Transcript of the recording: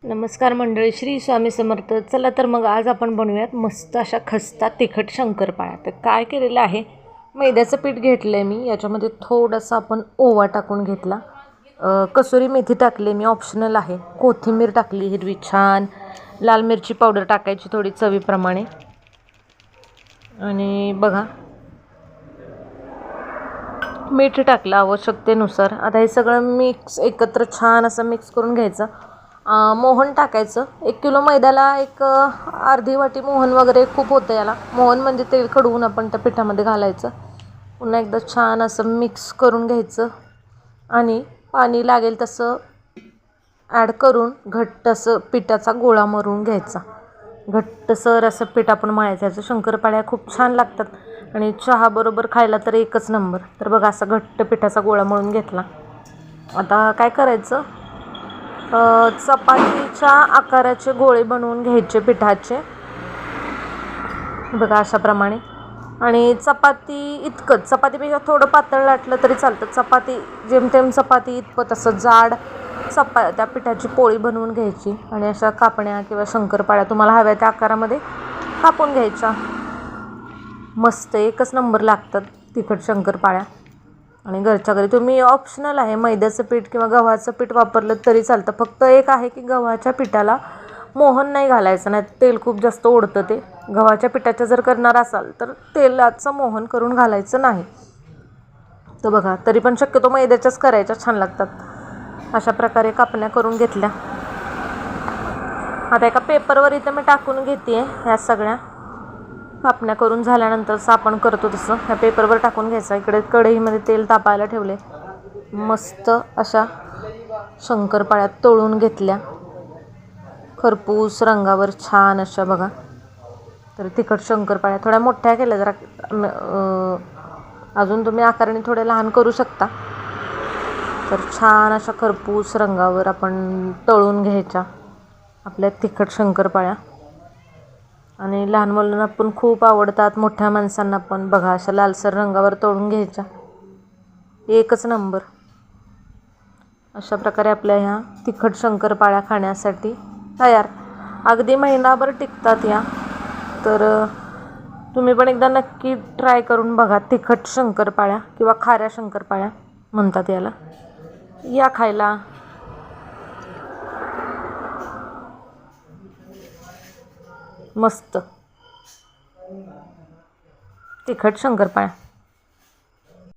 नमस्कार मंडळी, श्री स्वामी समर्थ. चला तर मग आज आपण बनवूयात मस्त अशा खस्ता तिखट शंकरपाळ्या. तर काय केलेलं आहे, मैद्याचं पीठ घेतलं आहे मी. याच्यामध्ये थोडासा आपण ओवा टाकून घेतला, कसुरी मेथी टाकली मी, ऑप्शनल आहे. कोथिंबीर टाकली हिरवी छान, लाल मिरची पावडर टाकायची थोडी चवीप्रमाणे. आणि बघा, मीठ टाकलं आवश्यकतेनुसार. आता हे सगळं एकत्र छान असं मिक्स करून घ्यायचं. मोहन टाकायचं. 1 किलो मैद्याला एक अर्धी वाटी मोहन वगैरे खूप होतं याला. मोहन म्हणजे तेल कडवून आपण त्या पिठामध्ये घालायचं. पुन्हा एकदा छान असं मिक्स करून घ्यायचं आणि पाणी लागेल तसं ॲड करून घट्ट असं पिठाचा गोळा मळून घ्यायचा. घट्टसर असं पीठ आपण मळायचं. याचं शंकरपाळ्या खूप छान लागतात आणि चहाबरोबर खायला तर एकच नंबर. तर बघा, असा घट्ट पिठाचा गोळा मळून घेतला. आता काय करायचं, चपातीच्या आकाराचे गोळे बनवून घ्यायचे पिठाचे, बघा अशाप्रमाणे. आणि चपाती इतकंच, चपातीपेक्षा थोडं पातळ लाटलं तरी चालतं. चपाती जेमतेम चपाती इतपत असं जाड त्या पिठाची पोळी बनवून घ्यायची आणि अशा कापण्या किंवा शंकरपाळ्या तुम्हाला हव्या त्या आकारामध्ये कापून घ्यायच्या. मस्त एकच नंबर लागतात तिखट शंकरपाळ्या. आणि घरच्या घरी तुम्ही, ऑप्शनल आहे, मैद्याचं पीठ किंवा गव्हाचं पीठ वापरलं तरी चालतं. फक्त एक आहे की गव्हाच्या पिठाला मोहन नाही घालायचं, नाही तेल खूप जास्त ओढतं ते. गव्हाच्या पिठाचं जर करणार असाल तर तेलाचं मोहन करून घालायचं नाही. तर बघा, तरी पण शक्यतो मैद्याच्याच करायच्या, छान लागतात. अशा प्रकारे कापण्या करून घेतल्या. आता एका पेपरवर इथं मी टाकून घेते ह्या सगळ्या कापण्या. करून झाल्यानंतर आपण करतो तसं ह्या पेपरवर टाकून घ्यायचं. इकडे कढईमध्ये तेल तापायला ठेवले. मस्त अशा शंकरपाळ्या तळून घेतल्या, खरपूस रंगावर छान अशा. बघा, तर तिखट शंकरपाळ्या थोड्या मोठ्या केल्या जरा, अजून तुम्ही आकाराने थोड्या लहान करू शकता. तर छान अशा खरपूस रंगावर आपण तळून घ्यायच्या आपल्या तिखट शंकरपाळ्या. आणि लहान मुलांना पण खूप आवडतात, मोठ्या माणसांना पण. बघा, अशा लालसर रंगावर तळून घ्यायच्या, एकच नंबर. अशा प्रकारे आपल्या ह्या तिखट शंकरपाळ्या खाण्यासाठी तयार. अगदी महिनाभर टिकतात या. तर तुम्ही पण एकदा नक्की ट्राय करून बघा. तिखट शंकरपाळ्या किंवा खाऱ्या शंकरपाळ्या म्हणतात याला. या खायला. मस्त तिखट शंकरपाळ्या.